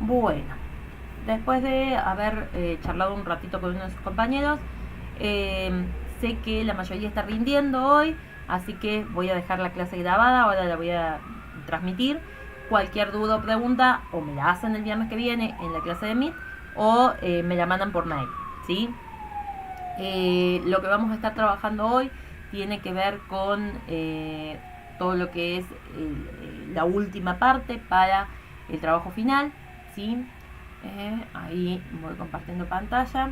Bueno, después de haber charlado un ratito con uno de sus compañeros, sé que la mayoría está rindiendo hoy, así que voy a dejar la clase grabada, ahora la voy a transmitir. Cualquier duda o pregunta, o me la hacen el viernes que viene en la clase de Meet, o me la mandan por mail, ¿sí? Lo que vamos a estar trabajando hoy tiene que ver con todo lo que es la última parte para el trabajo final, ¿sí? Ahí voy compartiendo pantalla.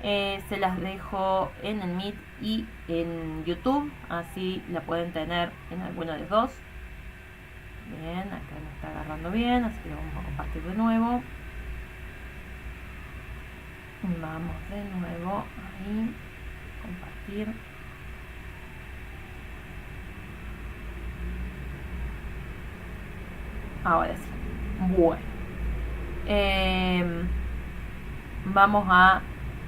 Se las dejo en el Meet y en YouTube, así la pueden tener en alguno de los dos. Bien, acá me está agarrando bien, así que lo vamos a compartir de nuevo. Vamos de nuevo ahí, compartir. Ahora sí. Bueno. Vamos a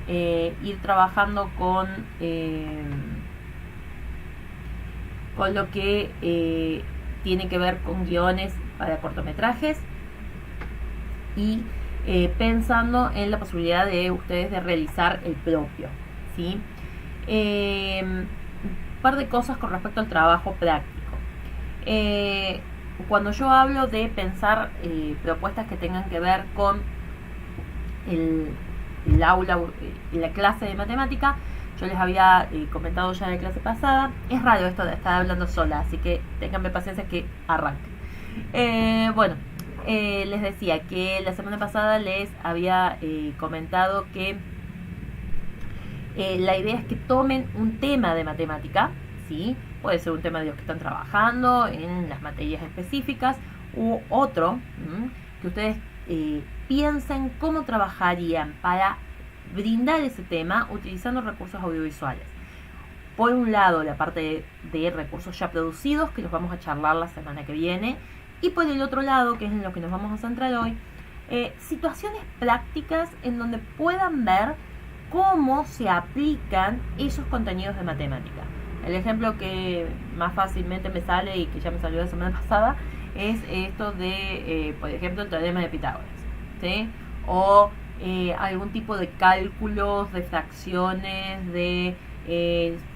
ir trabajando con lo que tiene que ver con guiones para cortometrajes y pensando en la posibilidad de ustedes de realizar el propio, ¿sí? Un par de cosas con respecto al trabajo práctico. Cuando yo hablo de pensar propuestas que tengan que ver con el aula, la clase de matemática, yo les había comentado ya en la clase pasada, es raro esto de estar hablando sola, así que ténganme paciencia que arranque. Bueno, les decía que la semana pasada les había comentado que la idea es que tomen un tema de matemática, ¿sí? Puede ser un tema de los que están trabajando en las materias específicas u otro, que ustedes piensen cómo trabajarían para brindar ese tema utilizando recursos audiovisuales. Por un lado, la parte de recursos ya producidos, que los vamos a charlar la semana que viene, y por el otro lado, que es en lo que nos vamos a centrar hoy, situaciones prácticas en donde puedan ver cómo se aplican esos contenidos de matemática. El ejemplo que más fácilmente me sale y que ya me salió la semana pasada es esto de, por ejemplo, el teorema de Pitágoras, ¿sí? O algún tipo de cálculos, de fracciones, de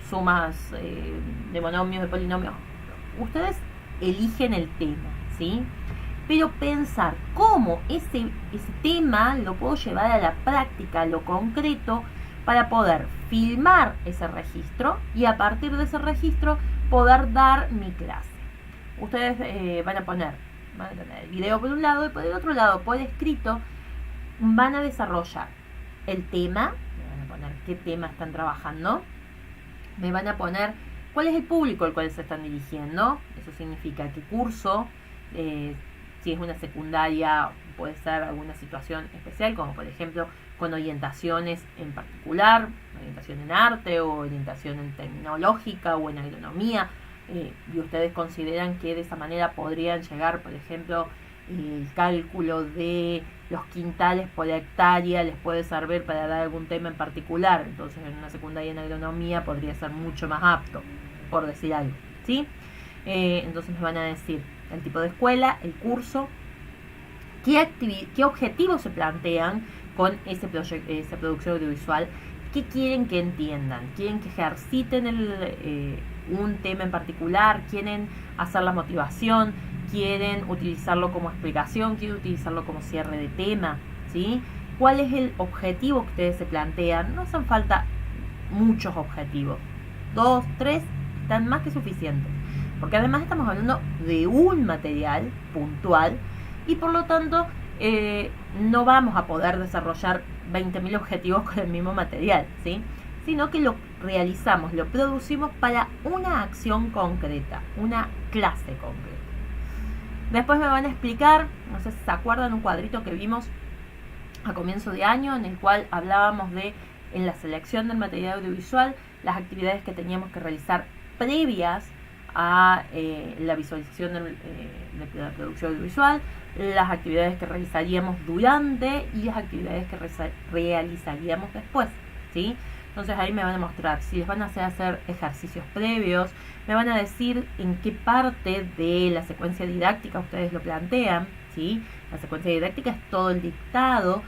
sumas de monomios, de polinomios. Ustedes eligen el tema, ¿sí? Pero pensar cómo ese tema lo puedo llevar a la práctica, a lo concreto, para poder filmar ese registro y a partir de ese registro poder dar mi clase. Ustedes van a tener el video por un lado y por el otro lado, por escrito, van a desarrollar el tema, me van a poner qué tema están trabajando, me van a poner cuál es el público al cual se están dirigiendo, eso significa qué curso, si es una secundaria puede ser alguna situación especial, como por ejemplo con orientaciones en particular, orientación en arte o orientación en tecnológica o en agronomía, y ustedes consideran que de esa manera podrían llegar, por ejemplo, el cálculo de los quintales por hectárea les puede servir para dar algún tema en particular, entonces en una secundaria en agronomía podría ser mucho más apto, por decir algo, ¿sí? Entonces me van a decir el tipo de escuela, el curso, qué objetivos se plantean con esa producción audiovisual, qué quieren que entiendan, quieren que ejerciten un tema en particular, quieren hacer la motivación, quieren utilizarlo como explicación, quieren utilizarlo como cierre de tema, ¿sí? ¿Cuál es el objetivo que ustedes se plantean? No hacen falta muchos objetivos, 2, 3, están más que suficientes, porque además estamos hablando de un material puntual y por lo tanto no vamos a poder desarrollar 20.000 objetivos con el mismo material, ¿sí? Sino que lo realizamos, lo producimos para una acción concreta, una clase concreta. Después me van a explicar, no sé si se acuerdan, un cuadrito que vimos a comienzo de año en el cual hablábamos de, en la selección del material audiovisual, las actividades que teníamos que realizar previas a la visualización de la producción audiovisual, las actividades que realizaríamos durante y las actividades que realizaríamos después, ¿sí? Entonces ahí me van a mostrar si les van a hacer ejercicios previos, me van a decir en qué parte de la secuencia didáctica ustedes lo plantean, ¿sí? La secuencia didáctica es todo el dictado,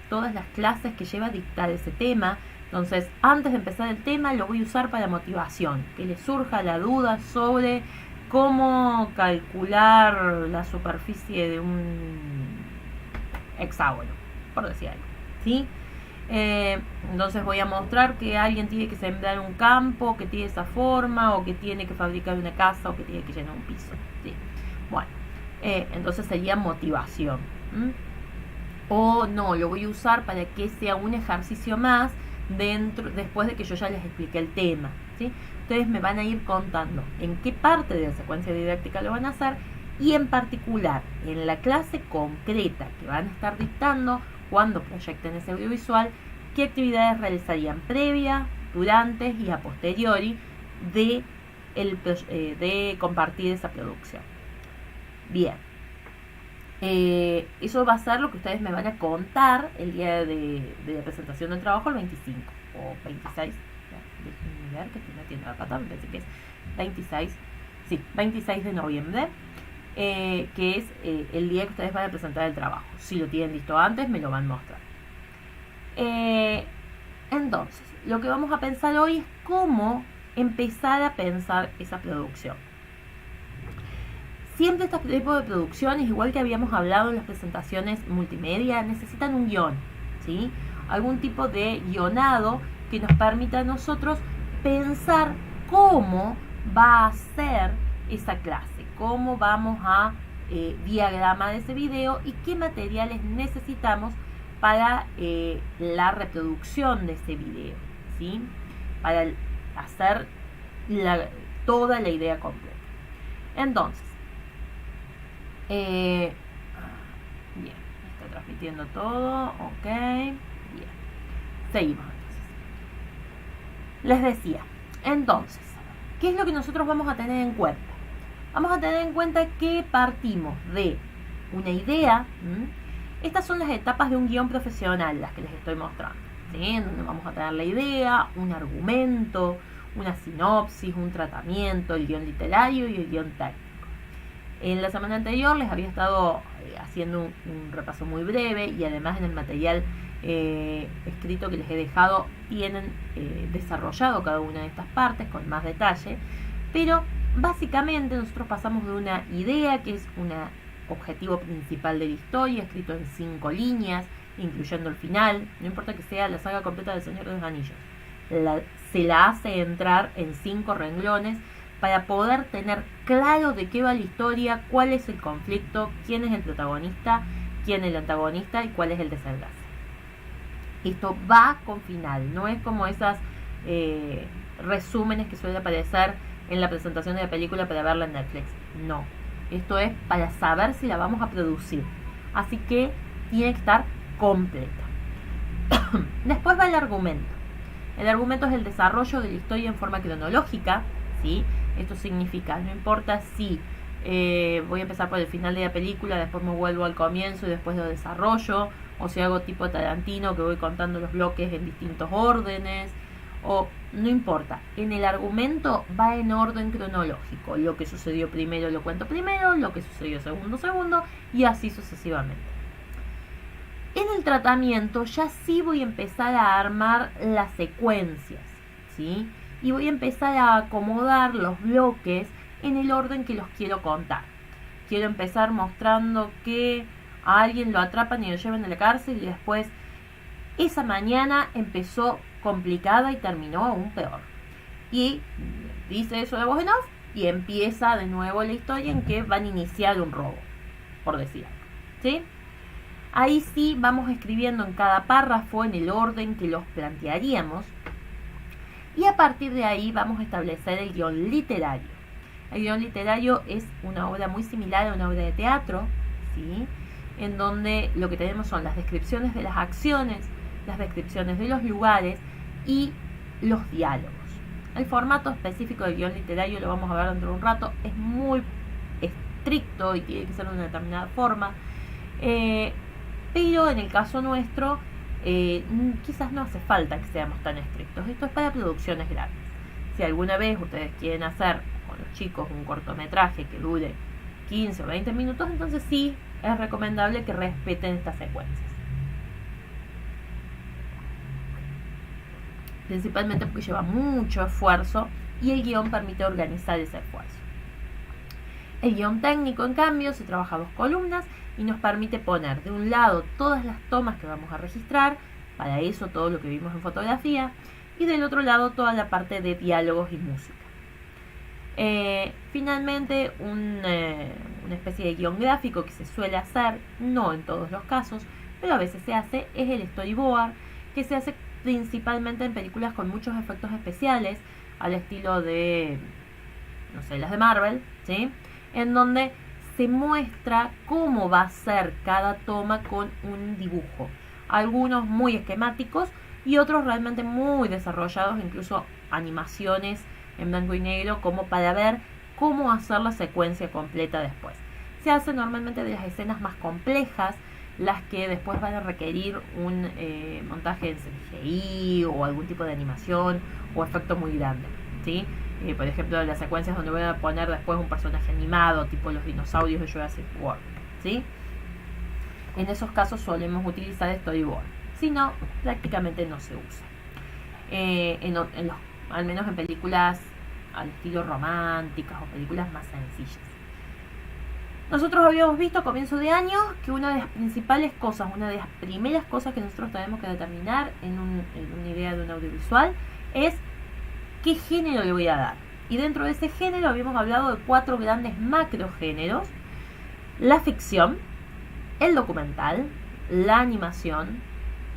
todas las clases que lleva a dictar ese tema. Entonces, antes de empezar el tema, lo voy a usar para motivación, que les surja la duda sobre cómo calcular la superficie de un hexágono, por decir algo, ¿sí? Entonces voy a mostrar que alguien tiene que sembrar un campo que tiene esa forma, o que tiene que fabricar una casa, o que tiene que llenar un piso, ¿sí? Bueno, entonces sería motivación. O no, lo voy a usar para que sea un ejercicio más después de que yo ya les expliqué el tema, ¿sí? Ustedes me van a ir contando en qué parte de la secuencia didáctica lo van a hacer, y en particular en la clase concreta que van a estar dictando, cuando proyecten ese audiovisual, qué actividades realizarían previa, durante y a posteriori de compartir esa producción. Bien, eso va a ser lo que ustedes me van a contar el día de la presentación del trabajo, el 25 o 26. Déjenme ver que estoy metiendo la pata, me parece que es 26, sí, 26 de noviembre, que es el día que ustedes van a presentar el trabajo. Si lo tienen listo antes, me lo van a mostrar. Entonces, lo que vamos a pensar hoy es cómo empezar a pensar esa producción. Siempre este tipo de producciones, igual que habíamos hablado en las presentaciones multimedia, necesitan un guión, ¿sí? Algún tipo de guionado que nos permita a nosotros pensar cómo va a ser esa clase, cómo vamos a diagramar ese video y qué materiales necesitamos para la reproducción de ese video, ¿sí? Para hacer toda la idea completa. Entonces, bien, está transmitiendo todo, ok, bien, seguimos entonces. Les decía, entonces, ¿qué es lo que nosotros vamos a tener en cuenta? Vamos a tener en cuenta que partimos de una idea. Estas son las etapas de un guión profesional, las que les estoy mostrando, ¿sí? En donde vamos a tener la idea, un argumento, una sinopsis, un tratamiento, el guión literario y el guión técnico. En la semana anterior les había estado haciendo un repaso muy breve, y además en el material escrito que les he dejado tienen desarrollado cada una de estas partes con más detalle, pero básicamente nosotros pasamos de una idea que es un objetivo principal de la historia, escrito en 5 líneas, incluyendo el final. No importa que sea la saga completa del Señor de los Anillos, se la hace entrar en 5 renglones para poder tener claro de qué va la historia, cuál es el conflicto, quién es el protagonista, quién es el antagonista y cuál es el desenlace. Esto va con final, no es como esas resúmenes que suelen aparecer en la presentación de la película para verla en Netflix. No, esto es para saber si la vamos a producir, así que tiene que estar completa. Después va el argumento. El argumento es el desarrollo de la historia en forma cronológica, ¿sí? Esto significa, no importa si voy a empezar por el final de la película, después me vuelvo al comienzo y después lo desarrollo, o si hago tipo Tarantino, que voy contando los bloques en distintos órdenes, o no importa. En el argumento va en orden cronológico. Lo que sucedió primero lo cuento primero, lo que sucedió segundo, y así sucesivamente. En el tratamiento ya sí voy a empezar a armar las secuencias, ¿sí? Y voy a empezar a acomodar los bloques en el orden que los quiero contar. Quiero empezar mostrando que a alguien lo atrapan y lo llevan a la cárcel, y después esa mañana empezó complicada y terminó aún peor. Y dice eso de voz en off y empieza de nuevo la historia en que van a iniciar un robo, por decir algo, ¿sí? Ahí sí vamos escribiendo en cada párrafo en el orden que los plantearíamos, y a partir de ahí vamos a establecer el guión literario. El guión literario es una obra muy similar a una obra de teatro, ¿sí? En donde lo que tenemos son las descripciones de las acciones, las descripciones de los lugares y los diálogos. El formato específico del guión literario, lo vamos a ver dentro de un rato, es muy estricto y tiene que ser de una determinada forma, pero en el caso nuestro quizás no hace falta que seamos tan estrictos. Esto es para producciones grandes. Si alguna vez ustedes quieren hacer con los chicos un cortometraje que dure 15 o 20 minutos, entonces sí es recomendable que respeten estas secuencias. Principalmente porque lleva mucho esfuerzo y el guión permite organizar ese esfuerzo. El guión técnico, en cambio, se trabaja a 2 columnas y nos permite poner de un lado todas las tomas que vamos a registrar, para eso todo lo que vimos en fotografía, y del otro lado toda la parte de diálogos y música. Finalmente, una especie de guión gráfico que se suele hacer, no en todos los casos, pero a veces se hace, es el storyboard, que se hace principalmente en películas con muchos efectos especiales, al estilo de, no sé, las de Marvel, ¿sí? En donde se muestra cómo va a ser cada toma con un dibujo. Algunos muy esquemáticos y otros realmente muy desarrollados, incluso animaciones en blanco y negro, como para ver cómo hacer la secuencia completa después. Se hace normalmente de las escenas más complejas, las que después van a requerir un montaje en CGI o algún tipo de animación o efecto muy grande, ¿sí? Por ejemplo, las secuencias donde voy a poner después un personaje animado, tipo los dinosaurios de Jurassic World, ¿sí? En esos casos solemos utilizar storyboard, si no, prácticamente no se usa. Al menos en películas al estilo románticas o películas más sencillas. Nosotros habíamos visto a comienzo de año que una de las principales cosas, una de las primeras cosas que nosotros tenemos que determinar en una idea de un audiovisual es qué género le voy a dar. Y dentro de ese género habíamos hablado de 4 grandes macrogéneros: la ficción, el documental, la animación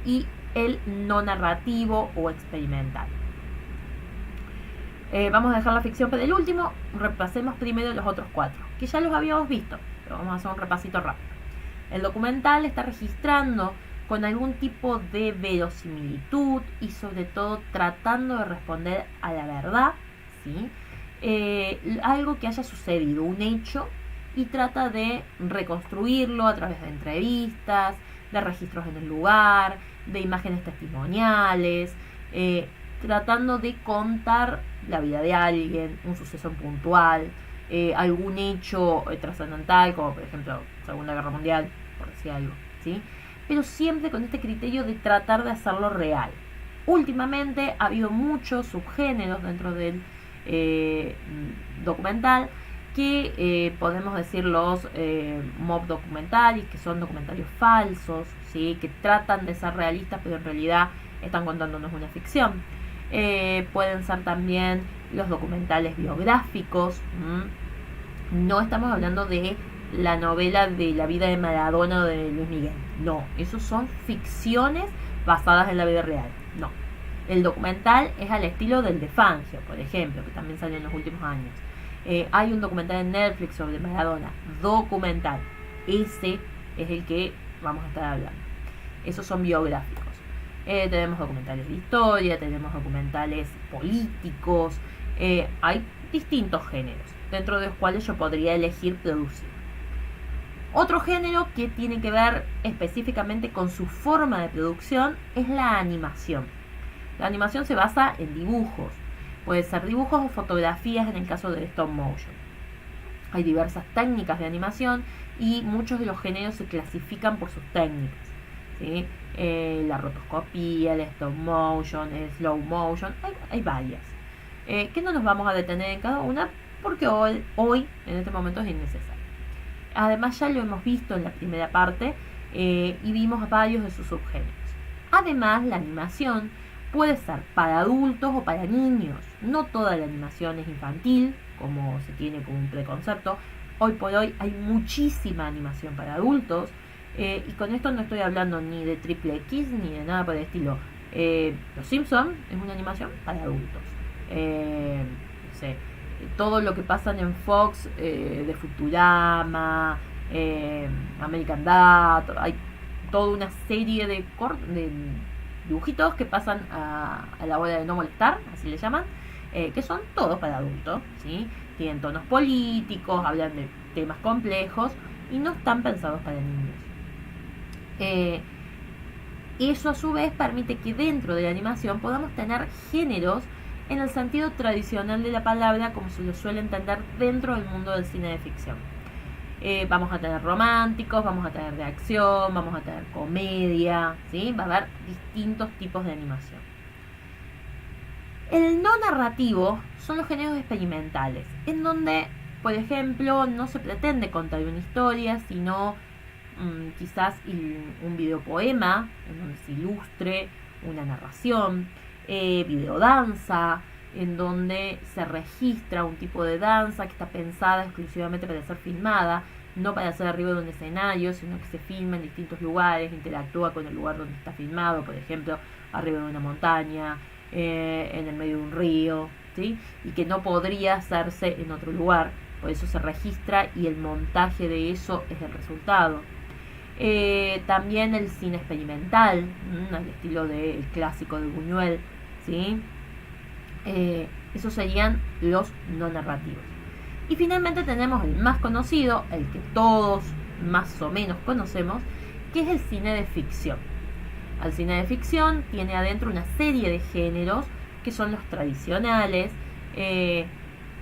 y el no narrativo o experimental. Vamos a dejar la ficción para el último. Repasemos primero los otros 4, que ya los habíamos visto, pero vamos a hacer un repasito rápido. El documental está registrando con algún tipo de verosimilitud y sobre todo tratando de responder a la verdad, ¿sí? Algo que haya sucedido, un hecho, y trata de reconstruirlo a través de entrevistas, de registros en el lugar, de imágenes testimoniales, tratando de contar la vida de alguien, un suceso puntual, algún hecho trascendental, como por ejemplo Segunda Guerra Mundial, por decir algo, ¿sí? Pero siempre con este criterio de tratar de hacerlo real. Últimamente ha habido muchos subgéneros dentro del documental, que podemos decir los mob documentales, que son documentarios falsos, ¿sí? Que tratan de ser realistas, pero en realidad están contándonos una ficción. Pueden ser también los documentales biográficos. No estamos hablando de la novela de la vida de Maradona o de Luis Miguel. No, esos son ficciones basadas en la vida real. No. El documental es al estilo del de Fangio, por ejemplo, que también salió en los últimos años. Hay un documental en Netflix sobre Maradona. Documental. Ese es el que vamos a estar hablando. Esos son biográficos. Tenemos documentales de historia, tenemos documentales políticos, hay distintos géneros, dentro de los cuales yo podría elegir producir. Otro género que tiene que ver específicamente con su forma de producción es la animación. La animación se basa en dibujos, puede ser dibujos o fotografías en el caso de stop motion. Hay diversas técnicas de animación y muchos de los géneros se clasifican por sus técnicas, ¿sí? La rotoscopía, el stop motion, el slow motion, hay varias, que no nos vamos a detener en cada una porque hoy en este momento es innecesario. Además ya lo hemos visto en la primera parte y vimos varios de sus subgéneros. Además, la animación puede ser para adultos o para niños. No toda la animación es infantil, como se tiene como un preconcepto. Hoy por hoy hay muchísima animación para adultos. Y con esto no estoy hablando ni de Triple X ni de nada por el estilo. Los Simpsons es una animación para adultos. No sé, todo lo que pasan en Fox de Futurama, American Dad, hay toda una serie de dibujitos que pasan a la hora de no molestar, así le llaman, que son todos para adultos, ¿sí? Tienen tonos políticos, hablan de temas complejos y no están pensados para niños. Eso a su vez permite que dentro de la animación podamos tener géneros en el sentido tradicional de la palabra, como se lo suele entender dentro del mundo del cine de ficción. Vamos a tener románticos, vamos a tener de acción, vamos a tener comedia, ¿sí? Va a haber distintos tipos de animación. El no narrativo son los géneros experimentales, en donde, por ejemplo, no se pretende contar una historia, sino quizás un videopoema, en donde se ilustre una narración, videodanza, en donde se registra un tipo de danza que está pensada exclusivamente para ser filmada, no para ser arriba de un escenario, sino que se filma en distintos lugares, interactúa con el lugar donde está filmado, por ejemplo, arriba de una montaña, en el medio de un río, ¿sí? Y que no podría hacerse en otro lugar, por eso se registra y el montaje de eso es el resultado. También el cine experimental, al estilo del clásico de Buñuel, ¿sí? Esos serían los no narrativos. Y finalmente tenemos el más conocido, el que todos más o menos conocemos, que es el cine de ficción. El cine de ficción tiene adentro una serie de géneros que son los tradicionales,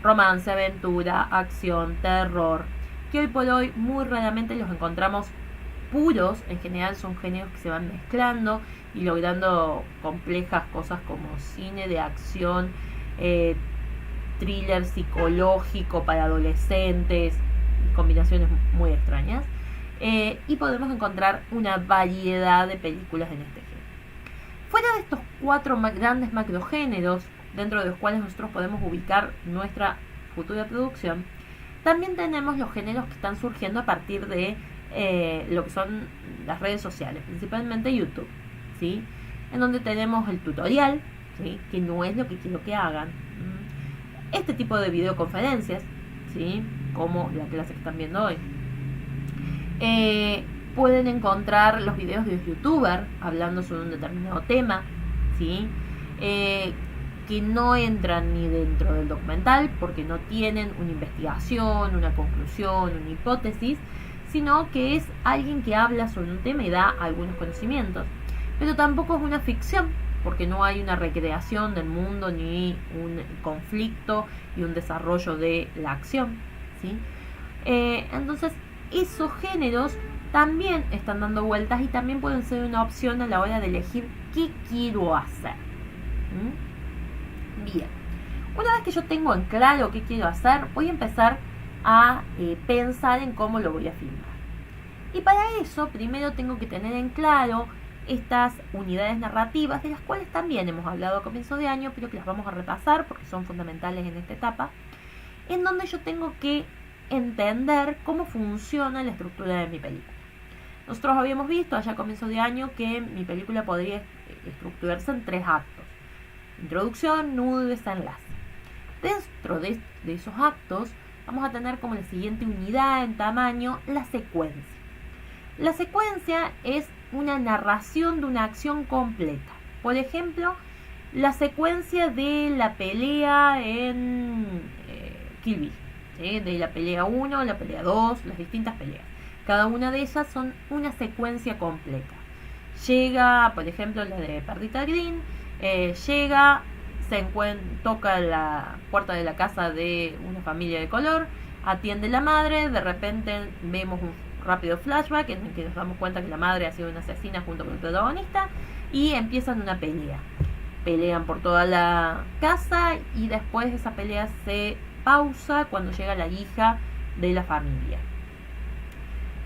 romance, aventura, acción, terror, que hoy por hoy muy raramente los encontramos puros. En general son géneros que se van mezclando y logrando complejas cosas como cine de acción, thriller psicológico para adolescentes, combinaciones muy extrañas, y podemos encontrar una variedad de películas en este género. Fuera de estos 4 grandes macrogéneros, dentro de los cuales nosotros podemos ubicar nuestra futura producción, también tenemos los géneros que están surgiendo a partir de lo que son las redes sociales, principalmente YouTube, ¿sí? En donde tenemos el tutorial, ¿sí? Que no es lo que quiero que hagan. Este tipo de videoconferencias, ¿sí? Como la clase que están viendo hoy. Pueden encontrar los videos de los youtubers hablando sobre un determinado tema, ¿sí? Que no entran ni dentro del documental porque no tienen una investigación, una conclusión, una hipótesis, sino que es alguien que habla sobre un tema y da algunos conocimientos. Pero tampoco es una ficción, porque no hay una recreación del mundo, ni un conflicto y un desarrollo de la acción, ¿sí? Entonces, esos géneros también están dando vueltas y también pueden ser una opción a la hora de elegir qué quiero hacer. Bien, una vez que yo tengo en claro qué quiero hacer, voy a empezar a pensar en cómo lo voy a filmar. Y para eso primero tengo que tener en claro estas unidades narrativas, de las cuales también hemos hablado a comienzo de año, pero que las vamos a repasar porque son fundamentales en esta etapa, en donde yo tengo que entender cómo funciona la estructura de mi película. Nosotros habíamos visto allá a comienzo de año que mi película podría estructurarse en 3 actos: introducción, nudo y desenlace. Dentro de esos actos vamos a tener como la siguiente unidad en tamaño la secuencia. La secuencia es una narración de una acción completa. Por ejemplo, la secuencia de la pelea en Kill Bill, ¿sí? De la pelea 1, la pelea 2, las distintas peleas. Cada una de ellas son una secuencia completa. Llega, por ejemplo, la de Perdita Green, llega, toca la puerta de la casa de una familia de color, atiende la madre, de repente vemos un rápido flashback en el que nos damos cuenta que la madre ha sido una asesina junto con el protagonista y empiezan una pelea. Pelean por toda la casa y después esa pelea se pausa cuando llega la hija de la familia.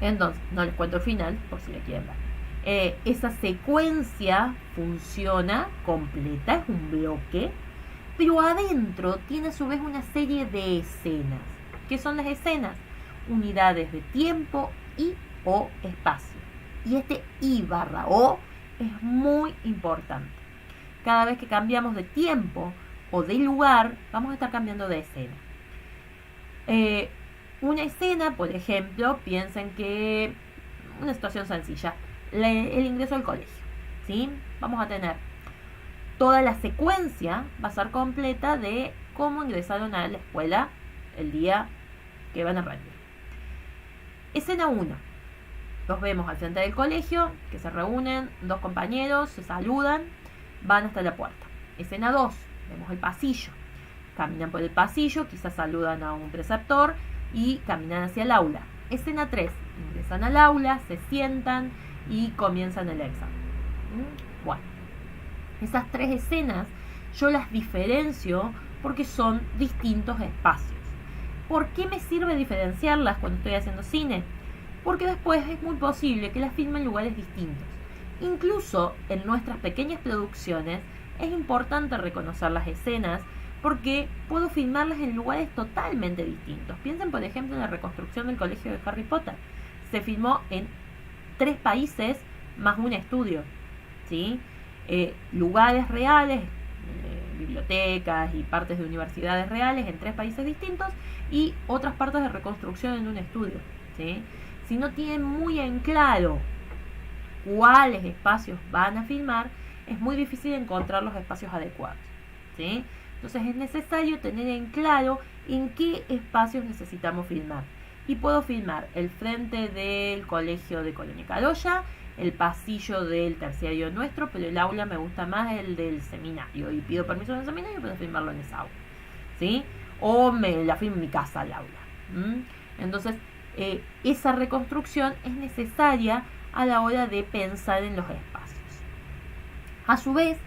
Entonces, no les cuento el final por si la quieren ver. Esa secuencia funciona completa, es un bloque, pero adentro tiene a su vez una serie de escenas. ¿Qué son las escenas? Unidades de tiempo y o espacio. Y este I/O es muy importante. Cada vez que cambiamos de tiempo o de lugar, vamos a estar cambiando de escena. Una escena, por ejemplo, piensen que una situación sencilla, el ingreso al colegio, ¿sí? Vamos a tener toda la secuencia, va a ser completa de cómo ingresaron a la escuela el día que van a rendir. Escena 1. Los vemos al frente del colegio, que se reúnen, 2 compañeros, se saludan, van hasta la puerta. Escena 2, vemos el pasillo. Caminan por el pasillo, quizás saludan a un preceptor y caminan hacia el aula. Escena 3, ingresan al aula, se sientan y comienzan el examen. Bueno, esas 3 escenas yo las diferencio porque son distintos espacios. ¿Por qué me sirve diferenciarlas cuando estoy haciendo cine? Porque después es muy posible que las filme en lugares distintos. Incluso en nuestras pequeñas producciones es importante reconocer las escenas porque puedo filmarlas en lugares totalmente distintos. Piensen, por ejemplo, en la reconstrucción del colegio de Harry Potter. Se filmó en 3 países más un estudio, ¿sí? Lugares reales, bibliotecas y partes de universidades reales en 3 países distintos y otras partes de reconstrucción en un estudio, ¿sí? Si no tienen muy en claro cuáles espacios van a filmar, es muy difícil encontrar los espacios adecuados, ¿sí? Entonces es necesario tener en claro en qué espacios necesitamos filmar. Y puedo filmar el frente del colegio de Colonia Carolla, el pasillo del terciario nuestro, pero el aula me gusta más el del seminario y pido permiso en el seminario para filmarlo en esa aula, ¿sí? O me la filmo en mi casa al aula. Entonces esa reconstrucción es necesaria a la hora de pensar en los espacios. A su vez,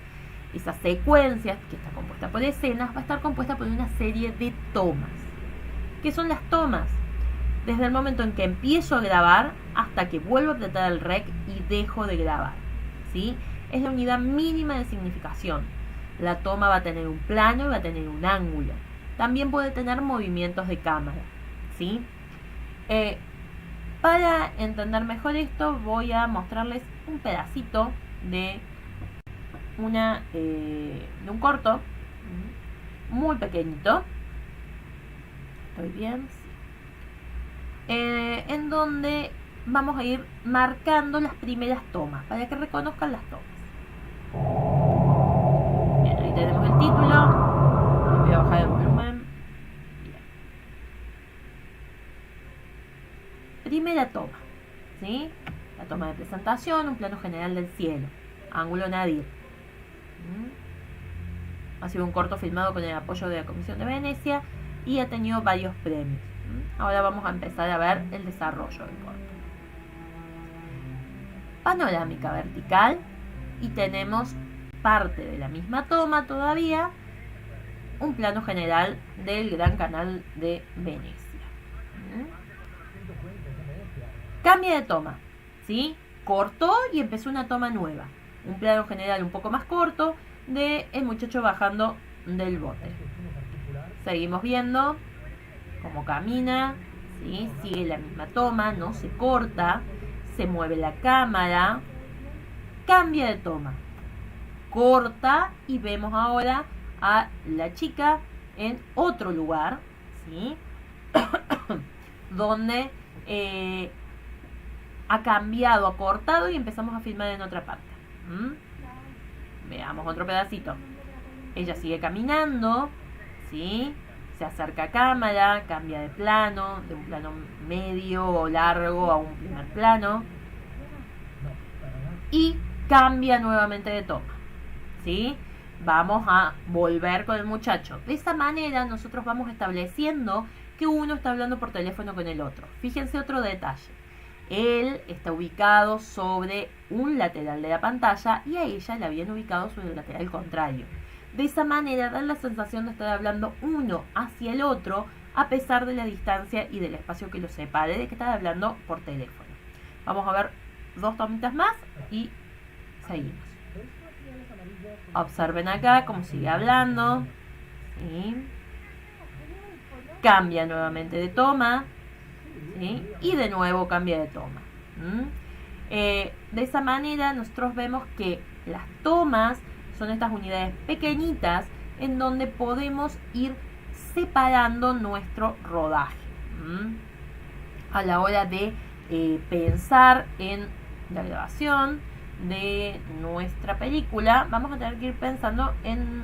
esa secuencia, que está compuesta por escenas, va a estar compuesta por una serie de tomas. ¿Qué son las tomas? Desde el momento en que empiezo a grabar hasta que vuelvo a apretar el rec y dejo de grabar, ¿sí? Es la unidad mínima de significación. La toma va a tener un plano y va a tener un ángulo. También puede tener movimientos de cámara, ¿sí? Para entender mejor esto, voy a mostrarles un pedacito de un corto muy pequeñito. ¿Estoy bien? Sí. En donde vamos a ir marcando las primeras tomas para que reconozcan las tomas. Bien, ahí tenemos el título. Voy a bajar el volumen. Bien. Primera toma, ¿sí? La toma de presentación, un plano general del cielo, ángulo nadir. Ha sido un corto filmado con el apoyo de la Comisión de Venecia y ha tenido varios premios. Ahora vamos a empezar a ver el desarrollo del corto. Panorámica vertical, y tenemos parte de la misma toma todavía, un plano general del Gran Canal de Venecia. Cambia de toma, ¿sí? Cortó y empezó una toma nueva. Un plano general un poco más corto de el muchacho bajando del bote. Seguimos viendo cómo camina, ¿sí? Sigue la misma toma, no se corta, se mueve la cámara, cambia de toma, corta y vemos ahora a la chica en otro lugar, ¿sí? Donde ha cambiado, ha cortado y empezamos a filmar en otra parte. Veamos otro pedacito. Ella sigue caminando, ¿sí? Se acerca a cámara, cambia de plano, de un plano medio o largo a un primer plano. Y cambia nuevamente de toma, ¿sí? Vamos a volver con el muchacho. De esa manera nosotros vamos estableciendo que uno está hablando por teléfono con el otro. Fíjense otro detalle. Él está ubicado sobre un lateral de la pantalla y a ella la habían ubicado sobre el lateral contrario. De esa manera dan la sensación de estar hablando uno hacia el otro a pesar de la distancia y del espacio que los separe, de que están hablando por teléfono. Vamos a ver 2 tomitas más y seguimos. Observen acá cómo sigue hablando, ¿sí? Cambia nuevamente de toma, ¿sí? Y de nuevo cambia de toma. De esa manera nosotros vemos que las tomas son estas unidades pequeñitas en donde podemos ir separando nuestro rodaje. A la hora de pensar en la grabación de nuestra película, vamos a tener que ir pensando en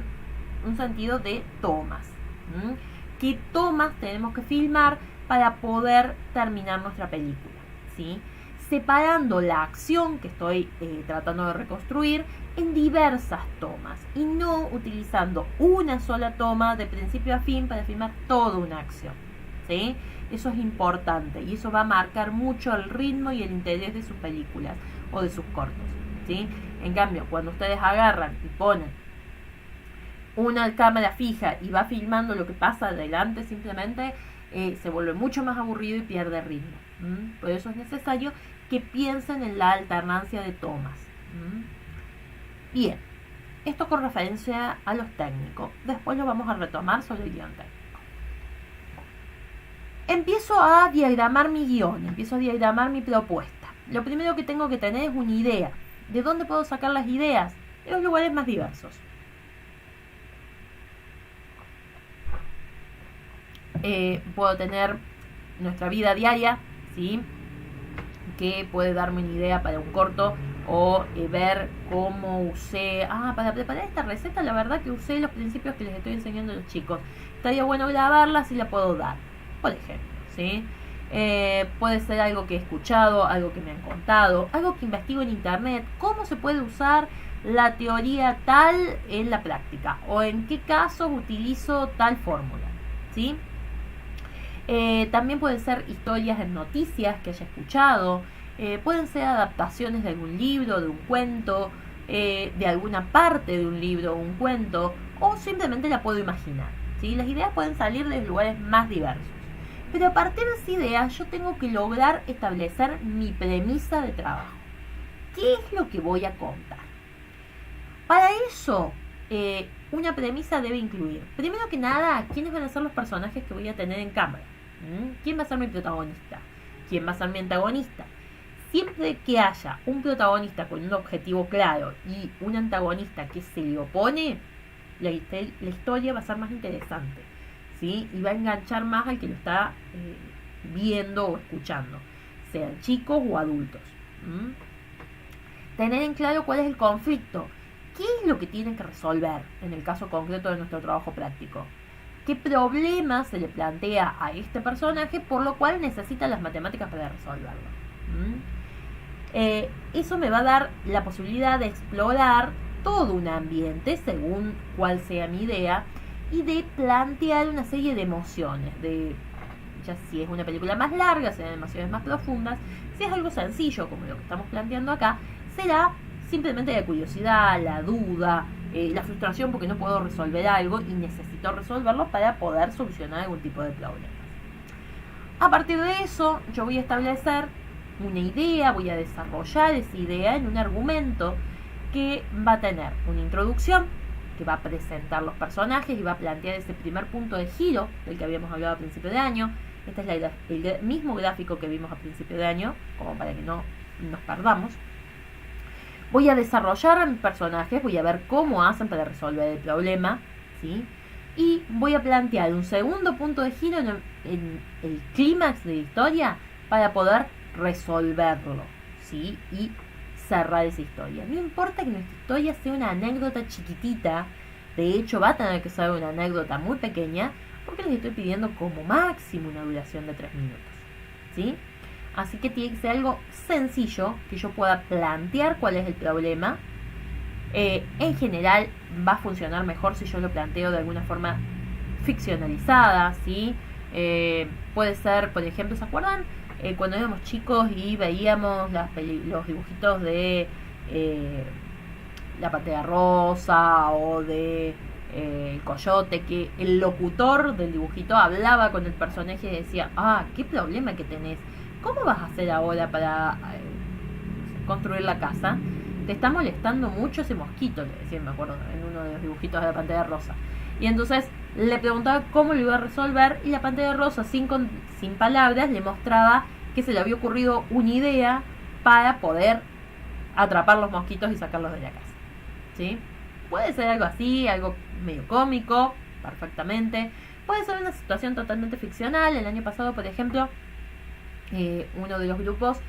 un sentido de tomas. ¿Qué tomas tenemos que filmar para poder terminar nuestra película? ¿Sí? separando la acción que estoy tratando de reconstruir en diversas tomas y no utilizando una sola toma de principio a fin para filmar toda una acción, ¿sí? Eso es importante y eso va a marcar mucho el ritmo y el interés de sus películas o de sus cortos, ¿sí? En cambio, cuando ustedes agarran y ponen una cámara fija y va filmando lo que pasa adelante simplemente, se vuelve mucho más aburrido y pierde ritmo. Por eso es necesario que piensen en la alternancia de tomas. Bien, esto con referencia a los técnicos. Después lo vamos a retomar sobre el guión técnico. Empiezo a diagramar mi guión, empiezo a diagramar mi propuesta. Lo primero que tengo que tener es una idea. ¿De dónde puedo sacar las ideas? De los lugares más diversos. Puedo tener nuestra vida diaria, ¿sí? Que puede darme una idea para un corto o ver cómo usé, para preparar esta receta la verdad que usé los principios que les estoy enseñando a los chicos. Estaría bueno grabarla si la puedo dar, por ejemplo, ¿sí? Puede ser algo que he escuchado, algo que me han contado, algo que investigo en internet, cómo se puede usar la teoría tal en la práctica o en qué casos utilizo tal fórmula, ¿sí? También pueden ser historias en noticias que haya escuchado, pueden ser adaptaciones de algún libro, de un cuento, de alguna parte de un libro o un cuento, o simplemente la puedo imaginar, ¿sí? Las ideas pueden salir de lugares más diversos. Pero a partir de esa idea yo tengo que lograr establecer mi premisa de trabajo. ¿Qué es lo que voy a contar? Para eso, una premisa debe incluir, primero que nada, quiénes van a ser los personajes que voy a tener en cámara. ¿Quién va a ser mi protagonista? ¿Quién va a ser mi antagonista? Siempre que haya un protagonista con un objetivo claro y un antagonista que se le opone, la historia va a ser más interesante, ¿sí? Y va a enganchar más al que lo está viendo o escuchando, sean chicos o adultos. Tener en claro cuál es el conflicto. ¿Qué es lo que tienen que resolver en el caso concreto de nuestro trabajo práctico? ¿Qué problema se le plantea a este personaje por lo cual necesita las matemáticas para resolverlo? Eso me va a dar la posibilidad de explorar todo un ambiente según cuál sea mi idea y de plantear una serie de emociones, ya si es una película más larga, serán emociones más profundas. Si es algo sencillo como lo que estamos planteando acá, será simplemente la curiosidad, la duda, la frustración porque no puedo resolver algo y necesito resolverlo para poder solucionar algún tipo de problema. A partir de eso, yo voy a establecer una idea, voy a desarrollar esa idea en un argumento que va a tener una introducción, que va a presentar los personajes y va a plantear ese primer punto de giro del que habíamos hablado a principio de año. Este es el mismo gráfico que vimos a principio de año, como para que no nos perdamos. Voy a desarrollar a mis personajes, voy a ver cómo hacen para resolver el problema, ¿sí? Y voy a plantear un segundo punto de giro en el clímax de la historia para poder resolverlo, ¿sí? Y cerrar esa historia. No importa que nuestra historia sea una anécdota chiquitita, de hecho va a tener que ser una anécdota muy pequeña, porque les estoy pidiendo como máximo una duración de 3 minutos, ¿sí? Así que tiene que ser algo sencillo, que yo pueda plantear cuál es el problema. En general va a funcionar mejor si yo lo planteo de alguna forma ficcionalizada, ¿sí? Puede ser, por ejemplo, ¿se acuerdan? Cuando éramos chicos y veíamos los dibujitos de La Pantera Rosa o de El Coyote, que el locutor del dibujito hablaba con el personaje y decía, ¿qué problema que tenés? ¿Cómo vas a hacer ahora para construir la casa? Te está molestando mucho ese mosquito, le decía, me acuerdo, en uno de los dibujitos de La Pantera Rosa. Y entonces le preguntaba cómo lo iba a resolver y La Pantera Rosa, sin palabras, le mostraba que se le había ocurrido una idea para poder atrapar los mosquitos y sacarlos de la casa, ¿sí? Puede ser algo así, algo medio cómico, perfectamente. Puede ser una situación totalmente ficcional. El año pasado, por ejemplo, uno de los grupos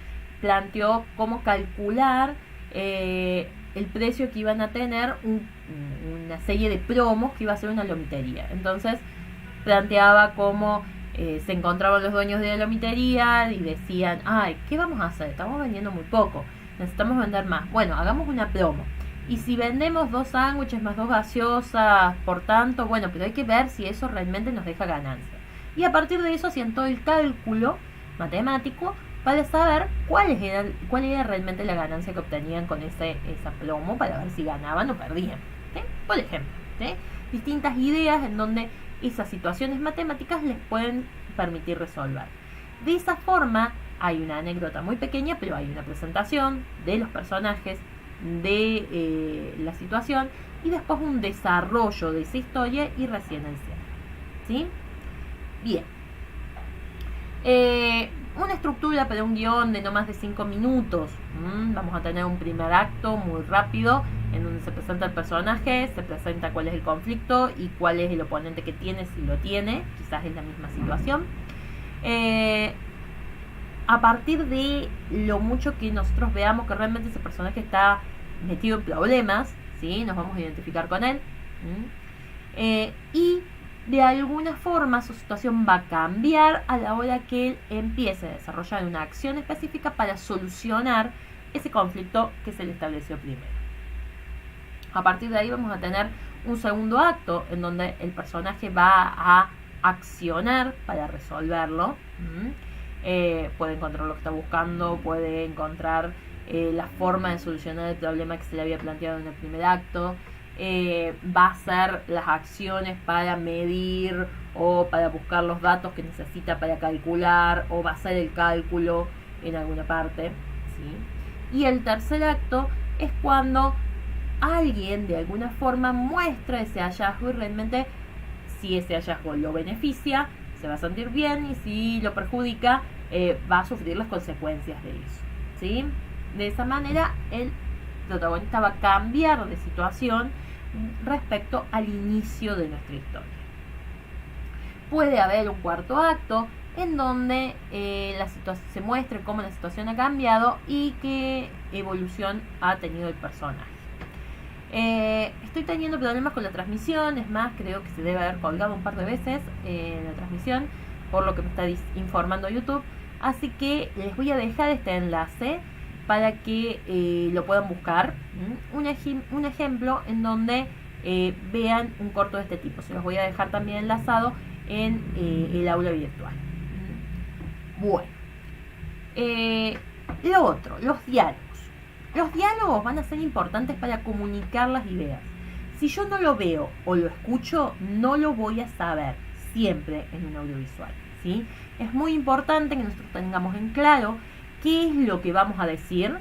planteó cómo calcular el precio que iban a tener una serie de promos que iba a ser una lomitería. Entonces planteaba cómo se encontraban los dueños de la lomitería y decían, ay, ¿qué vamos a hacer? Estamos vendiendo muy poco, necesitamos vender más. Bueno, hagamos una promo. Y si vendemos 2 sándwiches más 2 gaseosas, por tanto, bueno, pero hay que ver si eso realmente nos deja ganancia. Y a partir de eso hacían todo el cálculo matemático para saber cuál era realmente la ganancia que obtenían con esa promo, para ver si ganaban o perdían. ¿Sí? Por ejemplo, ¿sí? Distintas ideas en donde esas situaciones matemáticas les pueden permitir resolver. De esa forma, hay una anécdota muy pequeña, pero hay una presentación de los personajes, de la situación, y después un desarrollo de esa historia y recién el cierre. ¿Sí? Bien. Una estructura para un guión de no más de 5 minutos. Vamos a tener un primer acto muy rápido en donde se presenta el personaje, se presenta cuál es el conflicto y cuál es el oponente que tiene, si lo tiene, quizás es la misma situación. A partir de lo mucho que nosotros veamos que realmente ese personaje está metido en problemas, ¿sí? Nos vamos a identificar con él. Y de alguna forma su situación va a cambiar a la hora que él empiece a desarrollar una acción específica para solucionar ese conflicto que se le estableció primero. A partir de ahí vamos a tener un segundo acto en donde el personaje va a accionar para resolverlo. Puede encontrar lo que está buscando, puede encontrar la forma de solucionar el problema que se le había planteado en el primer acto. Va a hacer las acciones para medir o para buscar los datos que necesita para calcular, o va a hacer el cálculo en alguna parte, ¿sí? Y el tercer acto es cuando alguien de alguna forma muestra ese hallazgo y realmente, si ese hallazgo lo beneficia, se va a sentir bien, y si lo perjudica, va a sufrir las consecuencias de eso, ¿sí? De esa manera el protagonista va a cambiar de situación respecto al inicio de nuestra historia. Puede haber un cuarto acto en donde se muestre cómo la situación ha cambiado y qué evolución ha tenido el personaje. Estoy teniendo problemas con la transmisión, es más, creo que se debe haber colgado un par de veces la transmisión, por lo que me está informando YouTube, así que les voy a dejar este enlace para que lo puedan buscar. Un ejemplo en donde vean un corto de este tipo. Se los voy a dejar también enlazado en el aula virtual. Bueno, lo otro, los diálogos. Los diálogos van a ser importantes para comunicar las ideas. Si yo no lo veo o lo escucho, no lo voy a saber siempre en un audiovisual, ¿sí? Es muy importante que nosotros tengamos en claro qué es lo que vamos a decir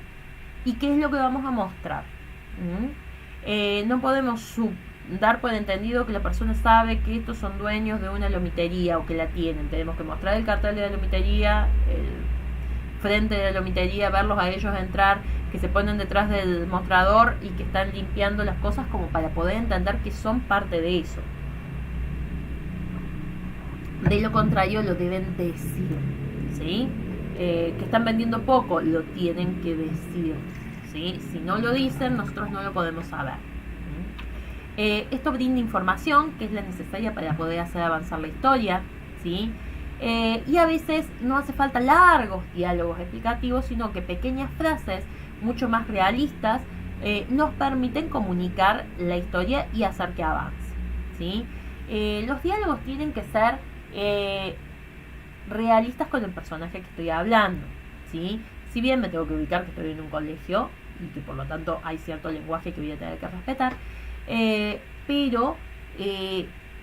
y qué es lo que vamos a mostrar. No podemos dar por entendido que la persona sabe que estos son dueños de una lomitería o que la tienen. Tenemos que mostrar el cartel de la lomitería, el frente de la lomitería, verlos a ellos entrar, que se ponen detrás del mostrador y que están limpiando las cosas, como para poder entender que son parte de eso. De lo contrario, lo deben decir, ¿sí? Que están vendiendo poco, lo tienen que decir, ¿sí? Si no lo dicen, nosotros no lo podemos saber. Esto brinda información que es la necesaria para poder hacer avanzar la historia, ¿sí? Y a veces no hace falta largos diálogos explicativos, sino que pequeñas frases mucho más realistas nos permiten comunicar la historia y hacer que avance, ¿sí? Los diálogos tienen que ser realistas con el personaje que estoy hablando, ¿sí? Si bien me tengo que ubicar que estoy en un colegio y que por lo tanto hay cierto lenguaje que voy a tener que respetar, pero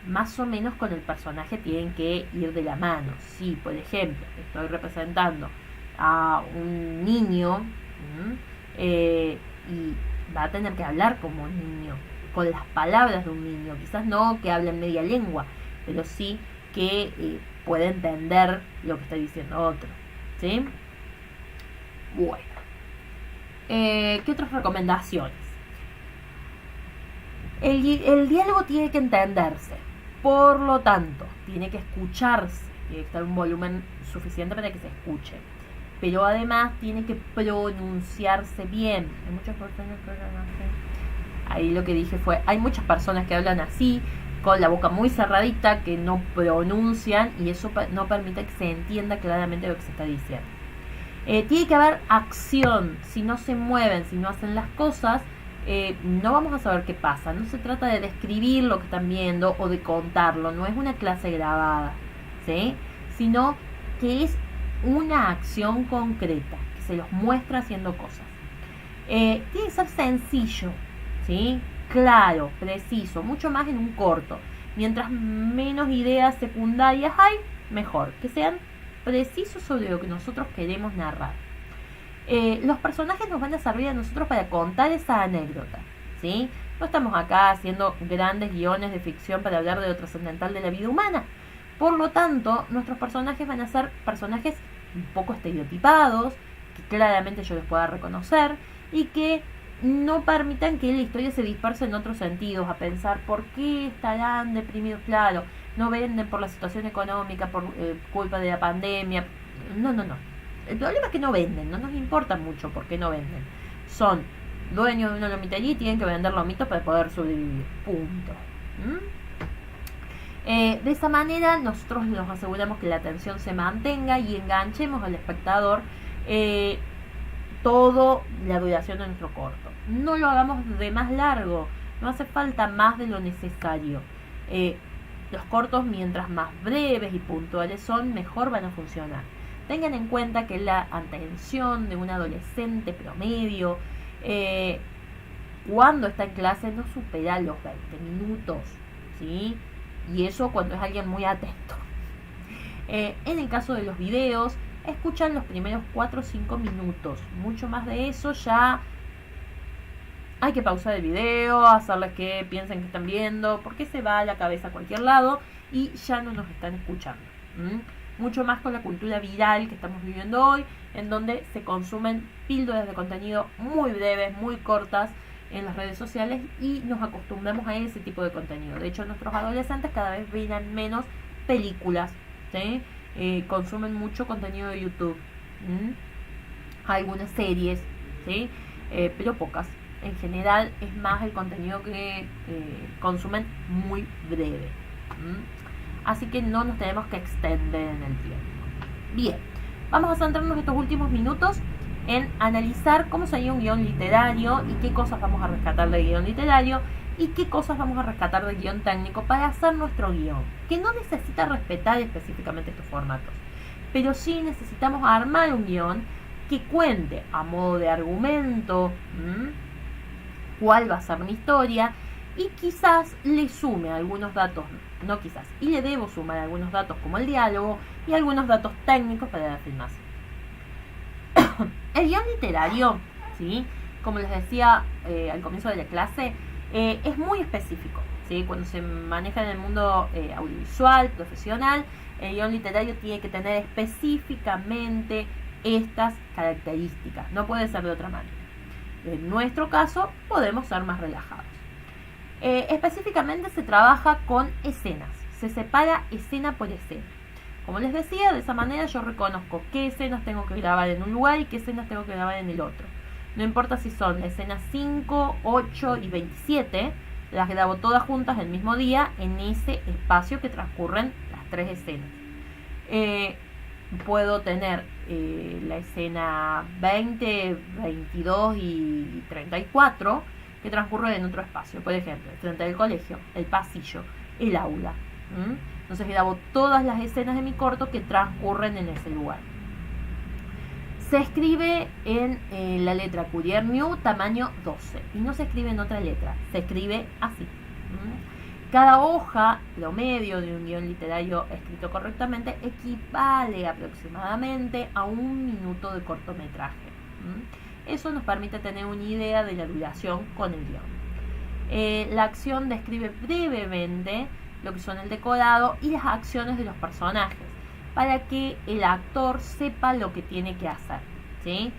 más o menos con el personaje tienen que ir de la mano. Si, por ejemplo, estoy representando a un niño y va a tener que hablar como un niño, con las palabras de un niño, quizás no que hable en media lengua, pero sí que puede entender lo que está diciendo otro, ¿sí? Bueno, ¿qué otras recomendaciones? El diálogo tiene que entenderse, por lo tanto, tiene que escucharse, tiene que estar un volumen suficiente para que se escuche, pero además tiene que pronunciarse bien. Hay muchas personas que hablan así. Ahí lo que dije fue, hay muchas personas que hablan así, con la boca muy cerradita, que no pronuncian y eso no permite que se entienda claramente lo que se está diciendo. Tiene que haber acción. Si no se mueven, si no hacen las cosas, no vamos a saber qué pasa. No se trata de describir lo que están viendo o de contarlo, no es una clase grabada, ¿sí? Sino que es una acción concreta, que se los muestra haciendo cosas. Tiene que ser sencillo, ¿sí? Claro, preciso, mucho más en un corto. Mientras menos ideas secundarias hay, mejor. Que sean precisos sobre lo que nosotros queremos narrar. Los personajes nos van a servir a nosotros para contar esa anécdota, ¿sí? No estamos acá haciendo grandes guiones de ficción para hablar de lo trascendental de la vida humana. Por lo tanto, nuestros personajes van a ser personajes un poco estereotipados, que claramente yo les pueda reconocer y que no permitan que la historia se disperse en otros sentidos, a pensar por qué estarán deprimidos. Claro, no venden por la situación económica, por culpa de la pandemia. No. El problema es que no venden, no nos importa mucho por qué no venden. Son dueños de una lomitería y tienen que vender lomitos para poder sobrevivir. Punto. De esa manera nosotros nos aseguramos que la atención se mantenga y enganchemos al espectador toda la duración de nuestro corto. No lo hagamos de más largo, no hace falta más de lo necesario. Los cortos, mientras más breves y puntuales son, mejor van a funcionar. Tengan en cuenta que la atención de un adolescente promedio, cuando está en clase, no supera los 20 minutos, ¿sí? Y eso cuando es alguien muy atento. En el caso de los videos, escuchan los primeros 4 o 5 minutos. Mucho más de eso ya hay que pausar el video, hacerles que piensen que están viendo, porque se va a la cabeza a cualquier lado y ya no nos están escuchando. Mucho más con la cultura viral que estamos viviendo hoy, en donde se consumen píldoras de contenido muy breves, muy cortas en las redes sociales y nos acostumbramos a ese tipo de contenido. De hecho, nuestros adolescentes cada vez miran menos películas, ¿sí? Consumen mucho contenido de YouTube, algunas series, ¿sí? Pero pocas. En general es más el contenido que consumen muy breve. Así que no nos tenemos que extender en el tiempo. Bien, vamos a centrarnos estos últimos minutos en analizar cómo sería un guión literario y qué cosas vamos a rescatar del guión literario y qué cosas vamos a rescatar del guión técnico para hacer nuestro guión, que no necesita respetar específicamente estos formatos, pero sí necesitamos armar un guión que cuente a modo de argumento cuál va a ser mi historia y quizás le sume algunos datos, no quizás, y le debo sumar algunos datos como el diálogo y algunos datos técnicos para la filmación. El guión literario, ¿sí? Como les decía al comienzo de la clase, es muy específico, ¿sí? Cuando se maneja en el mundo audiovisual, profesional, el guión literario tiene que tener específicamente estas características, no puede ser de otra manera. En nuestro caso, podemos ser más relajados. Específicamente se trabaja con escenas, se separa escena por escena. Como les decía, de esa manera yo reconozco qué escenas tengo que grabar en un lugar y qué escenas tengo que grabar en el otro. No importa si son las escenas 5, 8 y 27, las grabo todas juntas el mismo día en ese espacio que transcurren las 3 escenas. Puedo tener la escena 20, 22 y 34 que transcurren en otro espacio. Por ejemplo, frente al colegio, el pasillo, el aula. Entonces grabo todas las escenas de mi corto que transcurren en ese lugar. Se escribe en la letra Courier New tamaño 12 y no se escribe en otra letra, se escribe así. Cada hoja promedio de un guión literario escrito correctamente equivale aproximadamente a 1 minuto de cortometraje. Eso nos permite tener una idea de la duración con el guión. La acción describe brevemente lo que son el decorado y las acciones de los personajes, para que el actor sepa lo que tiene que hacer, ¿sí?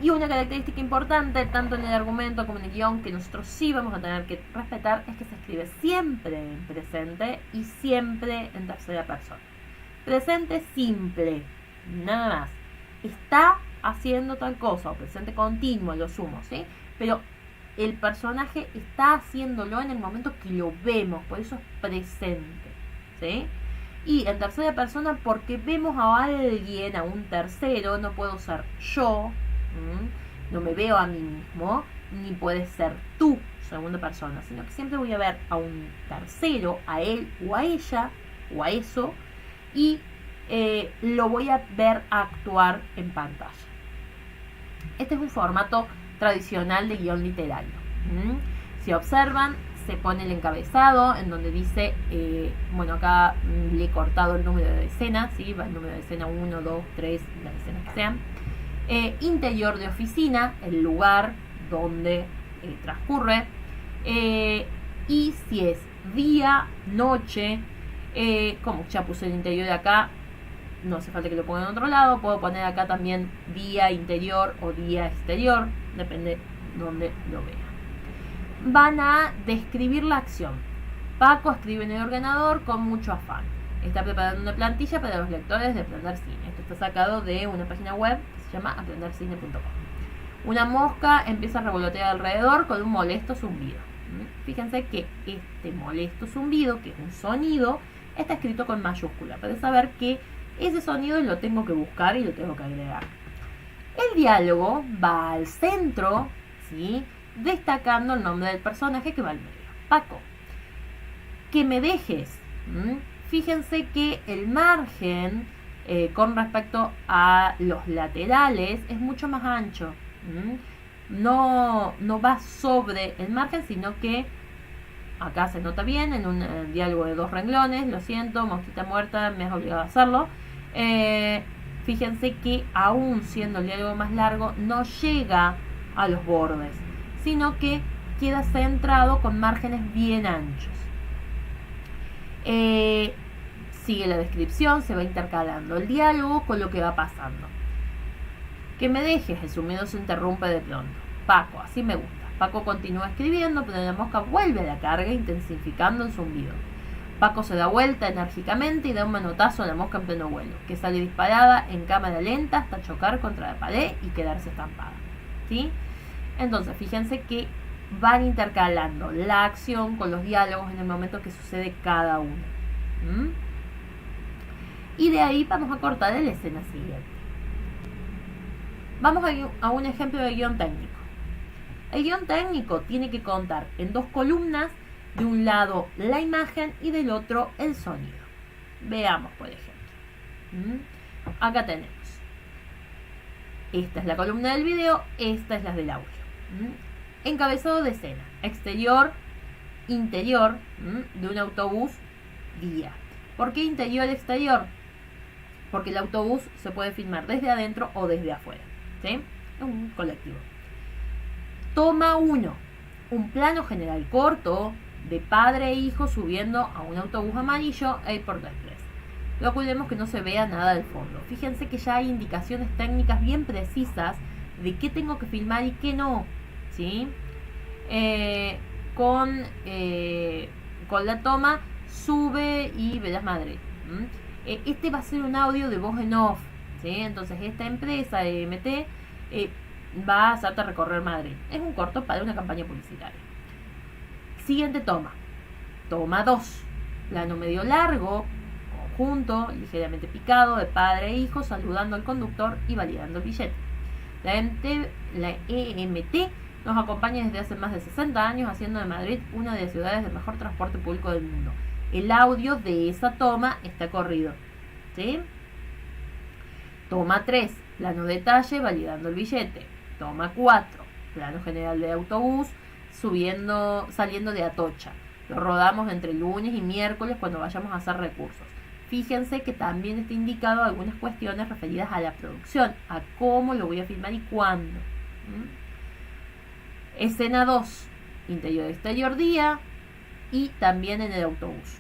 Y una característica importante, tanto en el argumento como en el guión, que nosotros sí vamos a tener que respetar, es que se escribe siempre en presente y siempre en tercera persona. Presente simple, nada más. Está haciendo tal cosa, o presente continuo, lo sumo, ¿sí? Pero el personaje está haciéndolo en el momento que lo vemos, por eso es presente, ¿sí? Y en tercera persona porque vemos a alguien, a un tercero, no puedo ser yo, no me veo a mí mismo, ni puedes ser tú, segunda persona, sino que siempre voy a ver a un tercero, a él o a ella, o a eso, y lo voy a ver actuar en pantalla. Este es un formato tradicional de guión literario. Si observan, se pone el encabezado en donde dice, bueno, acá le he cortado el número de escena, ¿sí? Va el número de escena 1, 2, 3, las escenas que sean. Interior de oficina, el lugar donde transcurre. Y si es día, noche, como ya puse el interior de acá, no hace falta que lo ponga en otro lado, puedo poner acá también día interior o día exterior, depende donde lo vean. Van a describir la acción. Paco escribe en el ordenador con mucho afán. Está preparando una plantilla para los lectores de Aprender Cine. Esto está sacado de una página web que se llama aprendercine.com. Una mosca empieza a revolotear alrededor con un molesto zumbido. Fíjense que este molesto zumbido, que es un sonido, está escrito con mayúscula para saber que ese sonido lo tengo que buscar y lo tengo que agregar. El diálogo va al centro, ¿sí?, destacando el nombre del personaje que va al medio. Paco, que me dejes. Fíjense que el margen con respecto a los laterales es mucho más ancho. No va sobre el margen, sino que acá se nota bien en un diálogo de 2 renglones. Lo siento, mosquita muerta, me has obligado a hacerlo. Fíjense que aún siendo el diálogo más largo, no llega a los bordes, sino que queda centrado con márgenes bien anchos. Sigue la descripción, se va intercalando el diálogo con lo que va pasando. Que me dejes, el zumbido se interrumpe de pronto. Paco, así me gusta. Paco continúa escribiendo, pero la mosca vuelve a la carga, intensificando el zumbido. Paco se da vuelta enérgicamente y da un manotazo a la mosca en pleno vuelo, que sale disparada en cámara lenta hasta chocar contra la pared y quedarse estampada. ¿Sí? Entonces, fíjense que van intercalando la acción con los diálogos en el momento que sucede cada uno. Y de ahí vamos a cortar en la escena siguiente. Vamos a un ejemplo de guión técnico. El guión técnico tiene que contar en 2 columnas, de un lado la imagen y del otro el sonido. Veamos, por ejemplo. Acá tenemos. Esta es la columna del video, esta es la del audio. Encabezado de escena. Exterior, interior de un autobús guía. ¿Por qué interior, exterior? Porque el autobús se puede filmar desde adentro o desde afuera. ¿Sí? Es un colectivo. Toma 1. Un plano general corto de padre e hijo subiendo a un autobús amarillo Airport Express. Procuremos que no se vea nada del fondo. Fíjense que ya hay indicaciones técnicas bien precisas de qué tengo que filmar y qué no. ¿Sí? Con la toma sube y verás Madrid. Este va a ser un audio de voz en off. ¿Sí? Entonces esta empresa EMT va a hacerte recorrer Madrid. Es un corto para una campaña publicitaria. Siguiente toma. Toma 2. Plano medio largo, conjunto, ligeramente picado, de padre e hijo, saludando al conductor y validando el billete. La EMT nos acompaña desde hace más de 60 años, haciendo de Madrid una de las ciudades de mejor transporte público del mundo. El audio de esa toma está corrido. ¿Sí? Toma 3. Plano detalle, validando el billete. Toma 4. Plano general de autobús, saliendo de Atocha. Lo rodamos entre lunes y miércoles cuando vayamos a hacer recursos. Fíjense que también está indicado algunas cuestiones referidas a la producción, a cómo lo voy a filmar y cuándo. Escena 2. Interior exterior día y también en el autobús.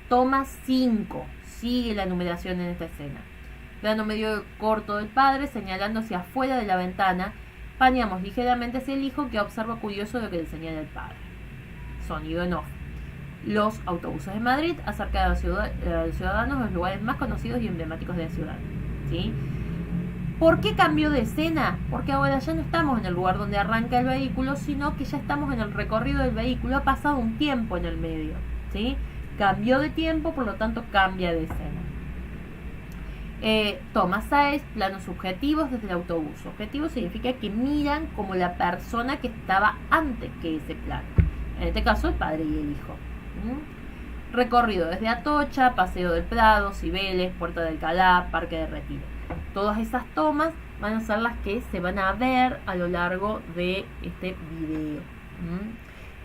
Toma 5. Sigue la numeración en esta escena. Plano medio corto del padre señalando hacia afuera de la ventana. Paneamos ligeramente hacia el hijo que observa curioso lo que le señala el padre. Sonido en off. Los autobuses de Madrid acerca de los ciudadanos a los lugares más conocidos y emblemáticos de la ciudad. ¿Sí? ¿Por qué cambió de escena? Porque ahora ya no estamos en el lugar donde arranca el vehículo, sino que ya estamos en el recorrido del vehículo. Ha pasado un tiempo en el medio, ¿sí? Cambió de tiempo, por lo tanto cambia de escena. Toma 6, planos subjetivos desde el autobús. Subjetivo significa que miran como la persona que estaba antes que ese plano. En este caso, el padre y el hijo. Recorrido desde Atocha, Paseo del Prado, Cibeles, Puerta del Calá, Parque de Retiro. Todas esas tomas van a ser las que se van a ver a lo largo de este video.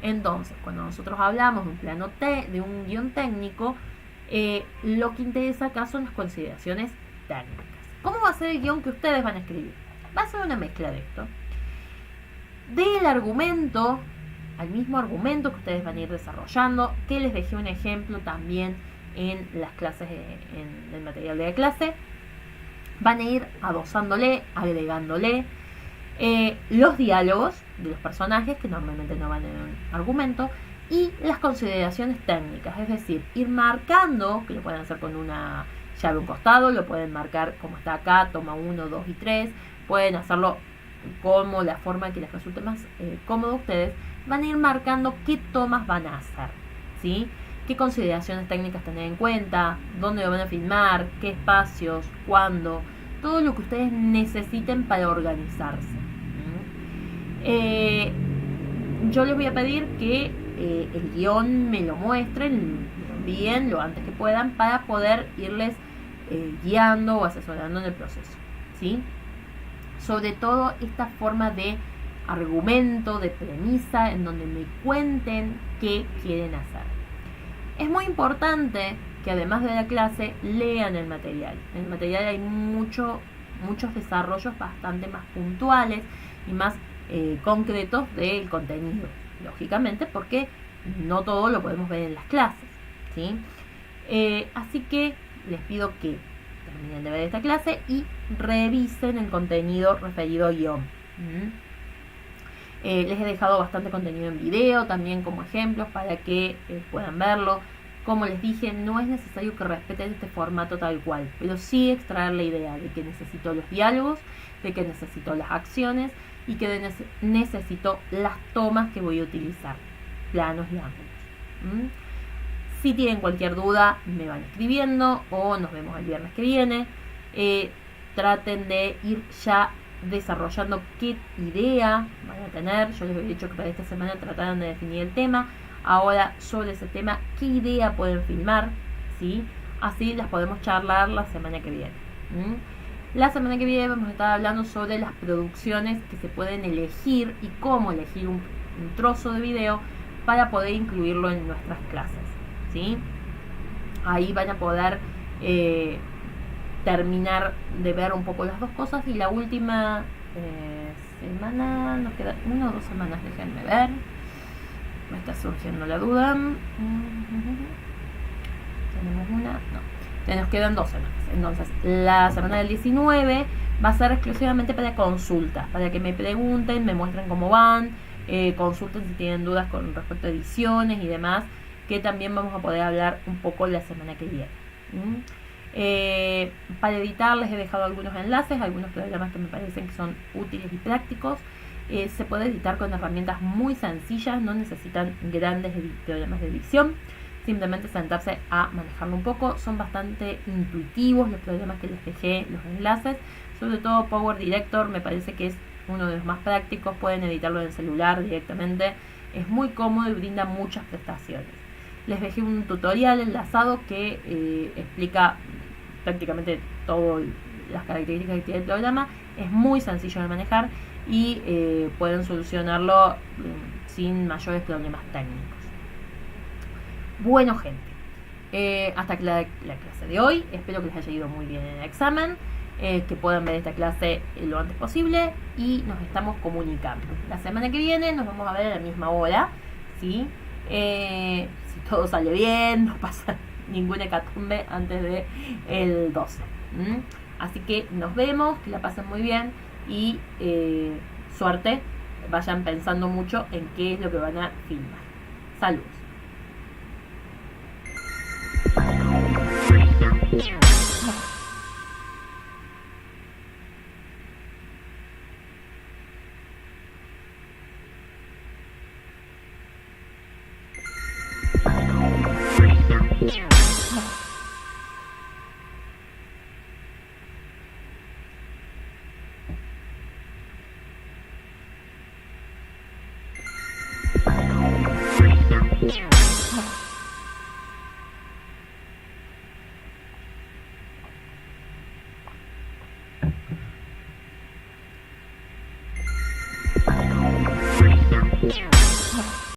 Entonces, cuando nosotros hablamos de un plano de un guión técnico, lo que interesa acá son las consideraciones técnicas. ¿Cómo va a ser el guión que ustedes van a escribir? Va a ser una mezcla de esto. Del argumento, al mismo argumento que ustedes van a ir desarrollando, que les dejé un ejemplo también en las clases, en el material de la clase, van a ir adosándole, agregándole los diálogos de los personajes, que normalmente no van en un argumento, y las consideraciones técnicas, es decir, ir marcando, que lo pueden hacer con una llave a un costado, lo pueden marcar como está acá, toma 1, 2 y 3, pueden hacerlo como la forma que les resulte más cómodo a ustedes. Van a ir marcando qué tomas van a hacer, ¿sí? Qué consideraciones técnicas tener en cuenta, dónde lo van a filmar, qué espacios, cuándo, todo lo que ustedes necesiten para organizarse. Yo les voy a pedir que el guión me lo muestren, lo envíen lo antes que puedan para poder irles guiando o asesorando en el proceso, ¿sí? Sobre todo esta forma de argumento, de premisa, en donde me cuenten qué quieren hacer. Es muy importante que además de la clase lean el material. En el material hay muchos desarrollos bastante más puntuales y más concretos del contenido, lógicamente, porque no todo lo podemos ver en las clases, ¿sí? Así que les pido que terminen de ver esta clase y revisen el contenido referido a guión. Les he dejado bastante contenido en video también como ejemplos para que puedan verlo. Como les dije, no es necesario que respeten este formato tal cual, pero sí extraer la idea de que necesito los diálogos, de que necesito las acciones y que necesito las tomas que voy a utilizar, planos y ángulos. Si tienen cualquier duda, me van escribiendo o nos vemos el viernes que viene. Traten de ir ya desarrollando qué idea van a tener. Yo les había dicho que para esta semana trataran de definir el tema. Ahora, sobre ese tema, qué idea pueden filmar, ¿sí? Así las podemos charlar la semana que viene. La semana que viene vamos a estar hablando sobre las producciones que se pueden elegir y cómo elegir un trozo de video para poder incluirlo en nuestras clases, ¿sí? Ahí van a poder terminar de ver un poco las dos cosas. Y la última semana, nos queda 1 o 2 semanas, déjenme ver, me está surgiendo la duda. Tenemos una, no, nos quedan 2 semanas. Entonces la semana del 19 va a ser exclusivamente para consultas, para que me pregunten, me muestren cómo van, consulten si tienen dudas con respecto a ediciones y demás, que también vamos a poder hablar un poco la semana que viene. Para editar les he dejado algunos enlaces, algunos programas que me parecen que son útiles y prácticos. Se puede editar con herramientas muy sencillas, no necesitan grandes programas de edición, simplemente sentarse a manejarlo un poco. Son bastante intuitivos los programas que les dejé, los enlaces, sobre todo Power Director me parece que es uno de los más prácticos. Pueden editarlo en el celular directamente, es muy cómodo y brinda muchas prestaciones. Les dejé un tutorial enlazado que explica prácticamente todas las características que tiene el programa. Es muy sencillo de manejar y pueden solucionarlo sin mayores problemas técnicos. Bueno, gente, hasta aquí la clase de hoy. Espero que les haya ido muy bien en el examen, que puedan ver esta clase lo antes posible y nos estamos comunicando. La semana que viene nos vamos a ver a la misma hora, ¿sí? Si todo sale bien, no pasa ninguna hecatombe antes de el 12. Así que nos vemos, que la pasen muy bien y suerte. Vayan pensando mucho en qué es lo que van a filmar. Saludos.